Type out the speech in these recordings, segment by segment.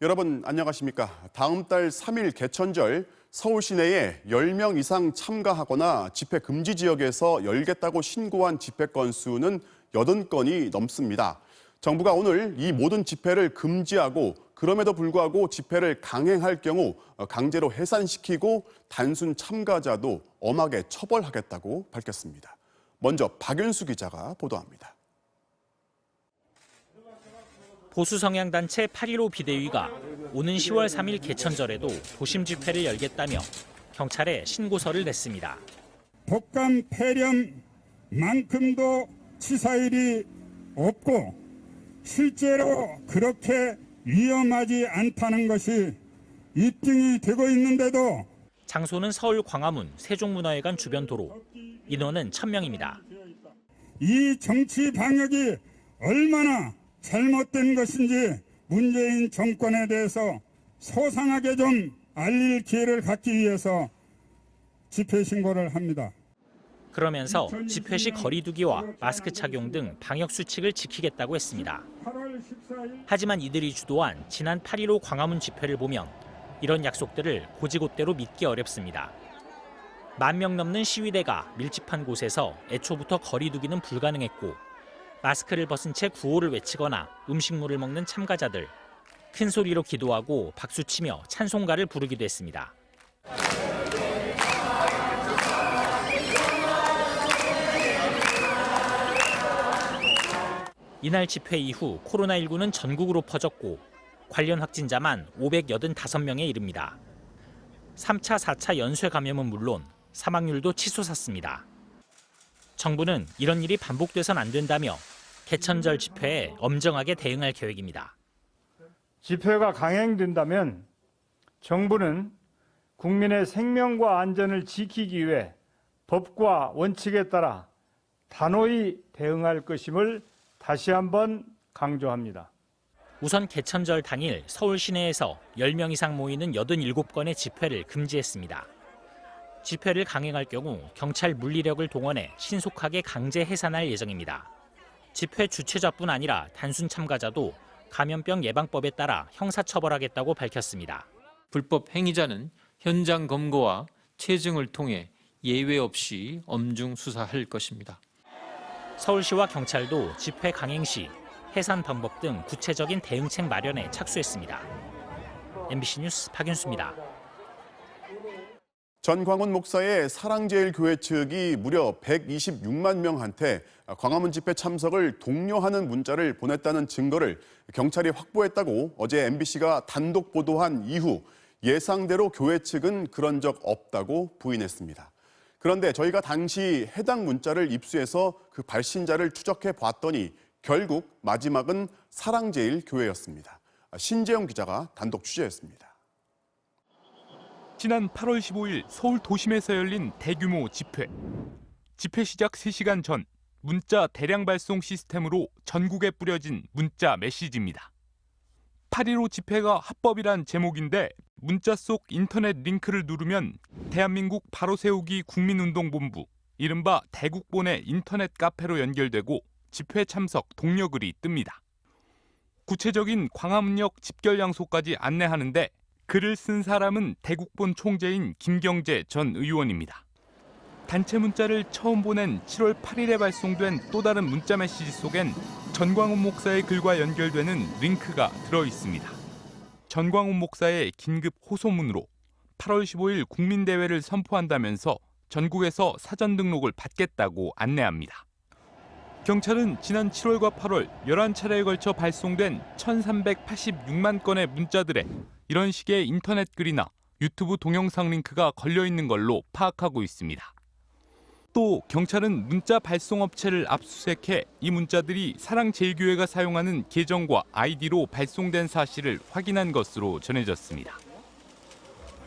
여러분 안녕하십니까? 다음 달 3일 개천절 서울 시내에 10명 이상 참가하거나 집회 금지 지역에서 열겠다고 신고한 집회 건수는 80건이 넘습니다. 정부가 오늘 이 모든 집회를 금지하고 그럼에도 불구하고 집회를 강행할 경우 강제로 해산시키고 단순 참가자도 엄하게 처벌하겠다고 밝혔습니다. 먼저 박윤수 기자가 보도합니다. 보수 성향 단체 8.15 비대위가 오는 10월 3일 개천절에도 도심 집회를 열겠다며 경찰에 신고서를 냈습니다. 독감 폐렴만큼도 치사일이 없고 실제로 그렇게 위험하지 않다는 것이 입증이 되고 있는데도 장소는 서울 광화문 세종문화회관 주변 도로. 인원은 1,000명입니다. 이 정치 방역이 얼마나 잘못된 것인지 문재인 정권에 대해서 소상하게 좀 알릴 기회를 갖기 위해서 집회 신고를 합니다. 그러면서 집회 시 거리 두기와 마스크 착용 등 방역 수칙을 지키겠다고 했습니다. 하지만 이들이 주도한 지난 8.15 광화문 집회를 보면 이런 약속들을 고지곳대로 믿기 어렵습니다. 10,000명 넘는 시위대가 밀집한 곳에서 애초부터 거리 두기는 불가능했고 마스크를 벗은 채 구호를 외치거나 음식물을 먹는 참가자들, 큰 소리로 기도하고 박수치며 찬송가를 부르기도 했습니다. 이날 집회 이후 코로나19는 전국으로 퍼졌고 관련 확진자만 585명에 이릅니다. 3차, 4차 연쇄 감염은 물론 사망률도 치솟았습니다. 정부는 이런 일이 반복돼선 안 된다며 개천절 집회에 엄정하게 대응할 계획입니다. 집회가 강행된다면 정부는 국민의 생명과 안전을 지키기 위해 법과 원칙에 따라 단호히 대응할 것임을 다시 한번 강조합니다. 우선 개천절 당일 서울 시내에서 10명 이상 모이는 87건의 집회를 금지했습니다. 집회를 강행할 경우 경찰 물리력을 동원해 신속하게 강제 해산할 예정입니다. 집회 주최자뿐 아니라 단순 참가자도 감염병 예방법에 따라 형사처벌하겠다고 밝혔습니다. 불법 행위자는 현장 검거와 체증을 통해 예외 없이 엄중 수사할 것입니다. 서울시와 경찰도 집회 강행 시 해산 방법 등 구체적인 대응책 마련에 착수했습니다. MBC 뉴스 박윤수입니다. 전광훈 목사의 사랑제일교회 측이 무려 126만 명한테 광화문 집회 참석을 독려하는 문자를 보냈다는 증거를 경찰이 확보했다고 어제 MBC가 단독 보도한 이후 예상대로 교회 측은 그런 적 없다고 부인했습니다. 그런데 저희가 당시 해당 문자를 입수해서 그 발신자를 추적해 봤더니 결국 마지막은 사랑제일교회였습니다. 신재영 기자가 단독 취재했습니다. 지난 8월 15일 서울 도심에서 열린 대규모 집회. 집회 시작 3시간 전 문자 대량 발송 시스템으로 전국에 뿌려진 문자 메시지입니다. 8.15 집회가 합법이란 제목인데 문자 속 인터넷 링크를 누르면 대한민국 바로 세우기 국민운동본부, 이른바 대국본의 인터넷 카페로 연결되고 집회 참석 독려글이 뜹니다. 구체적인 광화문역 집결 장소까지 안내하는데 글을 쓴 사람은 대국본 총재인 김경재 전 의원입니다. 단체 문자를 처음 보낸 7월 8일에 발송된 또 다른 문자 메시지 속엔 전광훈 목사의 글과 연결되는 링크가 들어있습니다. 전광훈 목사의 긴급 호소문으로 8월 15일 국민대회를 선포한다면서 전국에서 사전 등록을 받겠다고 안내합니다. 경찰은 지난 7월과 8월 11차례에 걸쳐 발송된 1,386만 건의 문자들에 이런 식의 인터넷 글이나 유튜브 동영상 링크가 걸려있는 걸로 파악하고 있습니다. 또 경찰은 문자 발송업체를 압수수색해 이 문자들이 사랑제일교회가 사용하는 계정과 아이디로 발송된 사실을 확인한 것으로 전해졌습니다.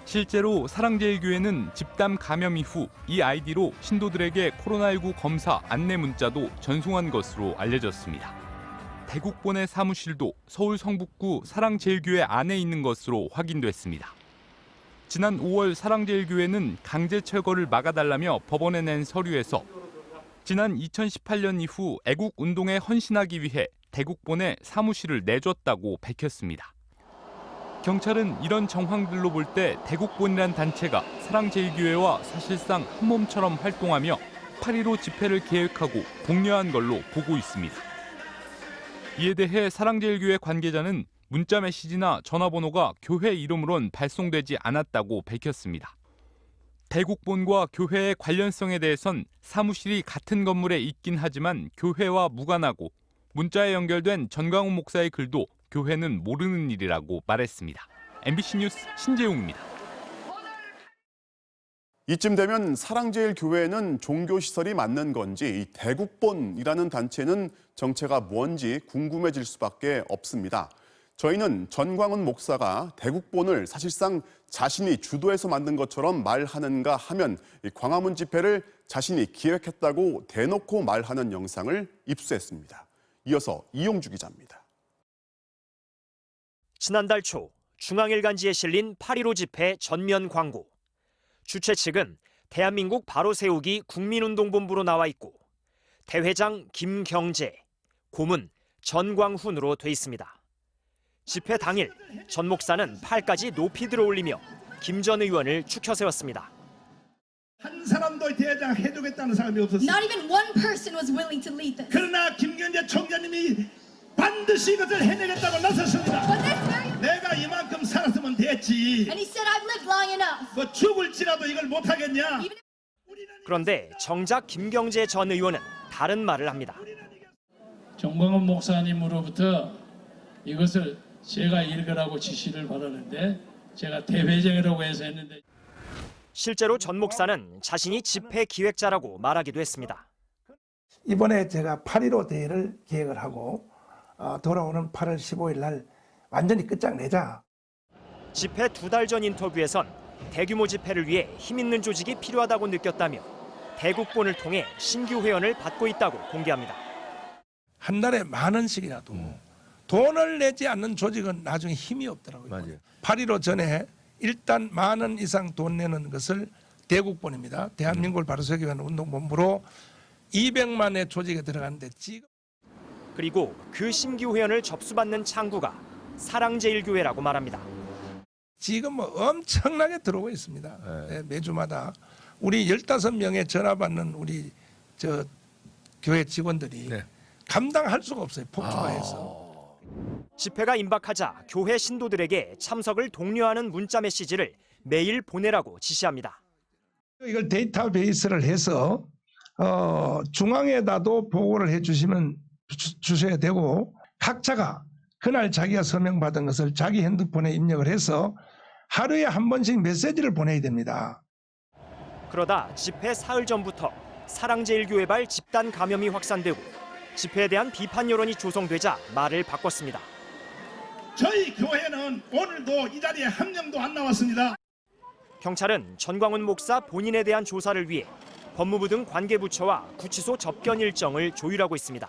실제로 사랑제일교회는 집단 감염 이후 이 아이디로 신도들에게 코로나19 검사 안내 문자도 전송한 것으로 알려졌습니다. 대국본의 사무실도 서울 성북구 사랑제일교회 안에 있는 것으로 확인됐습니다. 지난 5월 사랑제일교회는 강제 철거를 막아달라며 법원에 낸 서류에서 지난 2018년 이후 애국운동에 헌신하기 위해 대국본에 사무실을 내줬다고 밝혔습니다. 경찰은 이런 정황들로 볼 때 대국본이란 단체가 사랑제일교회와 사실상 한 몸처럼 활동하며 8.15 집회를 계획하고 독려한 걸로 보고 있습니다. 이에 대해 사랑제일교회 관계자는 문자 메시지나 전화번호가 교회 이름으론 발송되지 않았다고 밝혔습니다. 대국본과 교회의 관련성에 대해선 사무실이 같은 건물에 있긴 하지만 교회와 무관하고 문자에 연결된 전광훈 목사의 글도 교회는 모르는 일이라고 말했습니다. MBC 뉴스 신재용입니다. 이쯤 되면 사랑제일교회는 종교시설이 맞는 건지 이 대국본이라는 단체는 정체가 뭔지 궁금해질 수밖에 없습니다. 저희는 전광훈 목사가 대국본을 사실상 자신이 주도해서 만든 것처럼 말하는가 하면 이 광화문 집회를 자신이 기획했다고 대놓고 말하는 영상을 입수했습니다. 이어서 이용주 기자입니다. 지난달 초 중앙일간지에 실린 8.15 집회 전면 광고. 주최 측은 대한민국 바로 세우기 국민운동본부로 나와 있고 대회장 김경재, 고문 전광훈으로 돼 있습니다. 집회 당일 전 목사는 팔까지 높이 들어올리며 김 전 의원을 추켜 세웠습니다. 한 사람도 대회장 해주겠다는 사람이 없었어요. Not even one person was willing to lead this. 그러나 김경재 총장님이 반드시 이것을 해내겠다고 나섰습니다. But this very 내가 이만큼 살았으면 됐지. and he said, I've lived long enough. 뭐 죽을지라도 이걸 못하겠냐. Even 그런데 정작 김경재 전 의원은 다른 말을 합니다. 정광훈 목사님으로부터 이것을 제가 읽으라고 지시를 받았는데 제가 대회장이라고 해서 했는데 실제로 전 목사는 자신이 집회 기획자라고 말하기도 했습니다. 이번에 제가 8.15 대회를 계획을 하고 돌아오는 8월 15일 날 완전히 끝장내자. 집회 2달 전 인터뷰에선 대규모 집회를 위해 힘 있는 조직이 필요하다고 느꼈다며 대국본을 통해 신규 회원을 받고 있다고 공개합니다. 한 달에 10,000원씩이라도 돈을 내지 않는 조직은 나중에 힘이 없더라고요. 맞아요. 8.15 전에 일단 10,000원 이상 돈 내는 것을 대국본입니다. 대한민국을 바로 세우기 위한 운동본부로 200만의 조직에 들어갔는데 지금 그리고 그 신규 회원을 접수받는 창구가 사랑제일교회라고 말합니다. 지금 뭐 엄청나게 들어오고 있습니다. 네, 매주마다 우리 15명의 전화 받는 우리 저 교회 직원들이 감당할 수가 없어요. 폭주가해서. 집회가 임박하자 교회 신도들에게 참석을 독려하는 문자 메시지를 매일 보내라고 지시합니다. 이걸 데이터베이스를 해서 중앙에다도 보고를 해주시면 주셔야 되고 각자가 그날 자기가 서명받은 것을 자기 핸드폰에 입력을 해서 하루에 한 번씩 메시지를 보내야 됩니다. 그러다 집회 사흘 전부터 사랑제일교회발 집단 감염이 확산되고 집회에 대한 비판 여론이 조성되자 말을 바꿨습니다. 저희 교회는 오늘도 이 자리에 한 명도 안 나왔습니다. 경찰은 전광훈 목사 본인에 대한 조사를 위해 법무부 등 관계부처와 구치소 접견 일정을 조율하고 있습니다.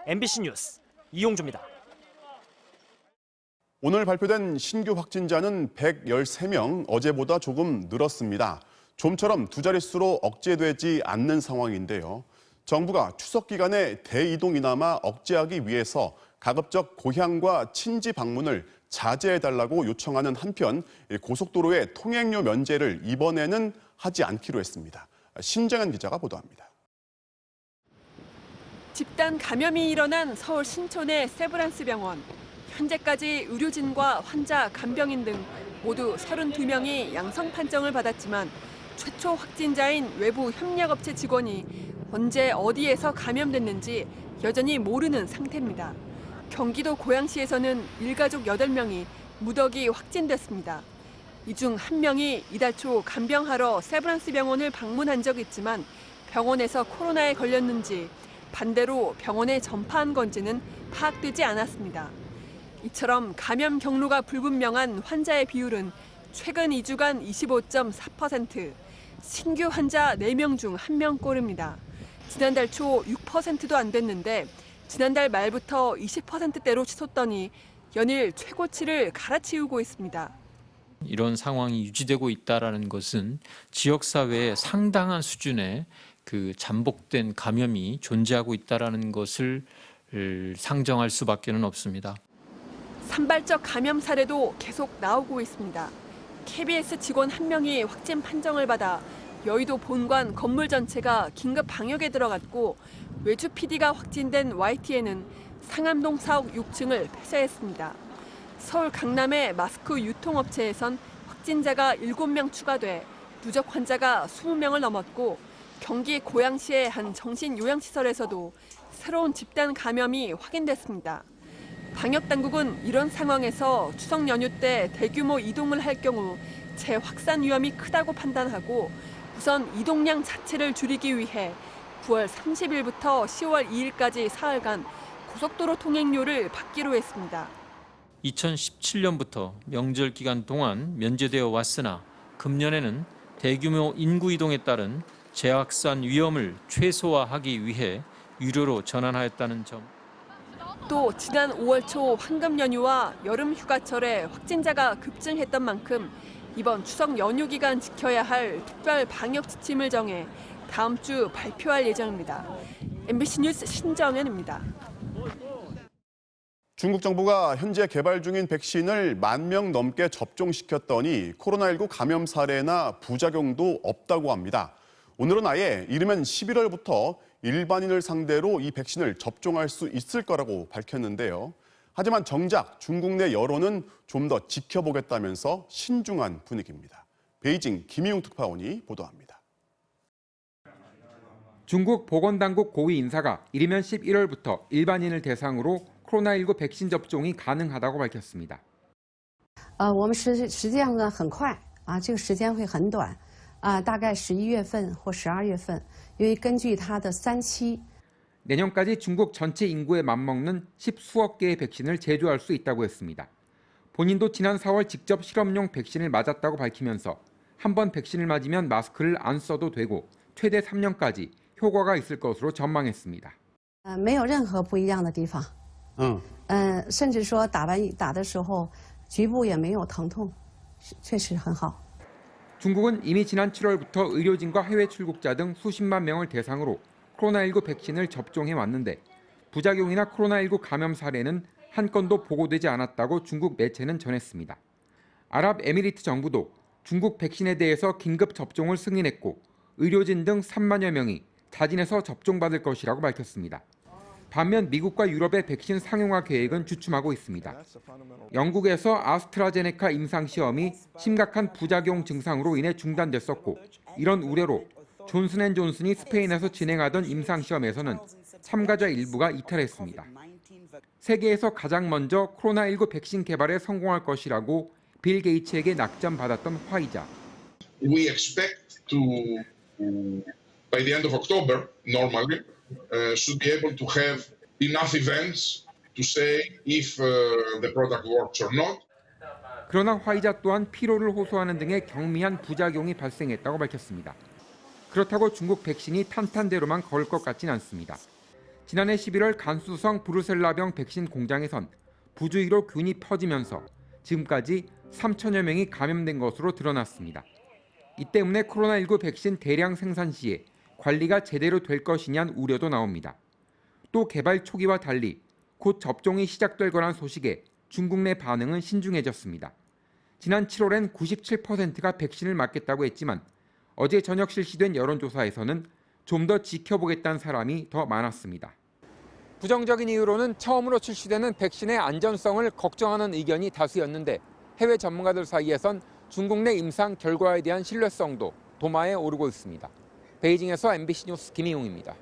MBC 뉴스 이용주입니다. 오늘 발표된 신규 확진자는 113명, 어제보다 조금 늘었습니다. 좀처럼 두 자릿수로 억제되지 않는 상황인데요. 정부가 추석 기간에 대이동이나마 억제하기 위해서 가급적 고향과 친지 방문을 자제해달라고 요청하는 한편 고속도로의 통행료 면제를 이번에는 하지 않기로 했습니다. 신정현 기자가 보도합니다. 집단 감염이 일어난 서울 신촌의 세브란스 병원. 현재까지 의료진과 환자, 간병인 등 모두 32명이 양성 판정을 받았지만 최초 확진자인 외부 협력업체 직원이 언제 어디에서 감염됐는지 여전히 모르는 상태입니다. 경기도 고양시에서는 일가족 8명이 무더기 확진됐습니다. 이 중 1명이 이달 초 간병하러 세브란스 병원을 방문한 적이 있지만 병원에서 코로나에 걸렸는지 반대로 병원에 전파한 건지는 파악되지 않았습니다. 이처럼 감염 경로가 불분명한 환자의 비율은 최근 2주간 25.4%, 신규 환자 4명 중 1명꼴입니다. 지난달 초 6%도 안 됐는데 지난달 말부터 20%대로 치솟더니 연일 최고치를 갈아치우고 있습니다. 이런 상황이 유지되고 있다는 것은 지역사회에 상당한 수준의 그 잠복된 감염이 존재하고 있다는 것을 상정할 수밖에는 없습니다. 산발적 감염 사례도 계속 나오고 있습니다. KBS 직원 1명이 확진 판정을 받아 여의도 본관 건물 전체가 긴급 방역에 들어갔고 외주 PD가 확진된 YTN은 상암동 사옥 6층을 폐쇄했습니다. 서울 강남의 마스크 유통업체에선 확진자가 7명 추가돼 누적 환자가 20명을 넘었고 경기 고양시의 한 정신요양시설에서도 새로운 집단 감염이 확인됐습니다. 방역당국은 이런 상황에서 추석 연휴 때 대규모 이동을 할 경우 재확산 위험이 크다고 판단하고 우선 이동량 자체를 줄이기 위해 9월 30일부터 10월 2일까지 사흘간 고속도로 통행료를 받기로 했습니다. 2017년부터 명절 기간 동안 면제되어 왔으나 금년에는 대규모 인구 이동에 따른 재확산 위험을 최소화하기 위해 유료로 전환하였다는 점. 또 지난 5월 초 황금 연휴와 여름 휴가철에 확진자가 급증했던 만큼 이번 추석 연휴 기간 지켜야 할 특별 방역 지침을 정해 다음 주 발표할 예정입니다. MBC 뉴스 신정현입니다. 중국 정부가 현재 개발 중인 백신을 10,000명 넘게 접종시켰더니 코로나19 감염 사례나 부작용도 없다고 합니다. 오늘은 아예 이르면 11월부터 일반인을 상대로 이 백신을 접종할 수 있을 거라고 밝혔는데요. 하지만 정작 중국 내 여론은 좀 더 지켜보겠다면서 신중한 분위기입니다. 베이징 김희웅 특파원이 보도합니다. 중국 보건당국 고위 인사가 이르면 11월부터 일반인을 대상으로 코로나19 백신 접종이 가능하다고 밝혔습니다. 我们实际上呢很快这个时间会很短大概11月份或12月份因为根据它的3期 내년까지 중국 전체 인구에 맞먹는 10수억 개의 백신을 제조할 수 있다고 했습니다. 본인도 지난 4월 직접 실험용 백신을 맞았다고 밝히면서 한 번 백신을 맞으면 마스크를 안 써도 되고 최대 3년까지 효과가 있을 것으로 전망했습니다. 没有任何不一样的地方甚至说打的时候局部也没有疼痛确实很好 중국은 이미 지난 7월부터 의료진과 해외 출국자 등 수십만 명을 대상으로 코로나19 백신을 접종해 왔는데 부작용이나 코로나19 감염 사례는 한 건도 보고되지 않았다고 중국 매체는 전했습니다. 아랍에미리트 정부도 중국 백신에 대해서 긴급 접종을 승인했고 의료진 등 3만여 명이 자진해서 접종받을 것이라고 밝혔습니다. 반면 미국과 유럽의 백신 상용화 계획은 주춤하고 있습니다. 영국에서 아스트라제네카 임상시험이 심각한 부작용 증상으로 인해 중단됐었고 이런 우려로 존슨앤존슨이 스페인에서 진행하던 임상시험에서는 참가자 일부가 이탈했습니다. 세계에서 가장 먼저 코로나19 백신 개발에 성공할 것이라고 빌 게이츠에게 낙점받았던 화이자. We expect to, by the end of October, normally, should be able to have enough events to say if the product works or not. 그러나 화이자 또한 피로를 호소하는 등의 경미한 부작용이 발생했다고 밝혔습니다. 그렇다고 중국 백신이 탄탄대로만 걸을 것 같진 않습니다. 지난해 11월 간수성 브루셀라병 백신 공장에선 부주의로 균이 퍼지면서 지금까지 3천여 명이 감염된 것으로 드러났습니다. 이 때문에 코로나19 백신 대량 생산 시에 관리가 제대로 될 것이냐는 우려도 나옵니다. 또 개발 초기와 달리 곧 접종이 시작될 거란 소식에 중국 내 반응은 신중해졌습니다. 지난 7월엔 97%가 백신을 맞겠다고 했지만 어제 저녁 실시된 여론조사에서는 좀 더 지켜보겠다는 사람이 더 많았습니다. 부정적인 이유로는 처음으로 출시되는 백신의 안전성을 걱정하는 의견이 다수였는데 해외 전문가들 사이에선 중국 내 임상 결과에 대한 신뢰성도 도마에 오르고 있습니다. 베이징에서 MBC 뉴스 김희웅입니다.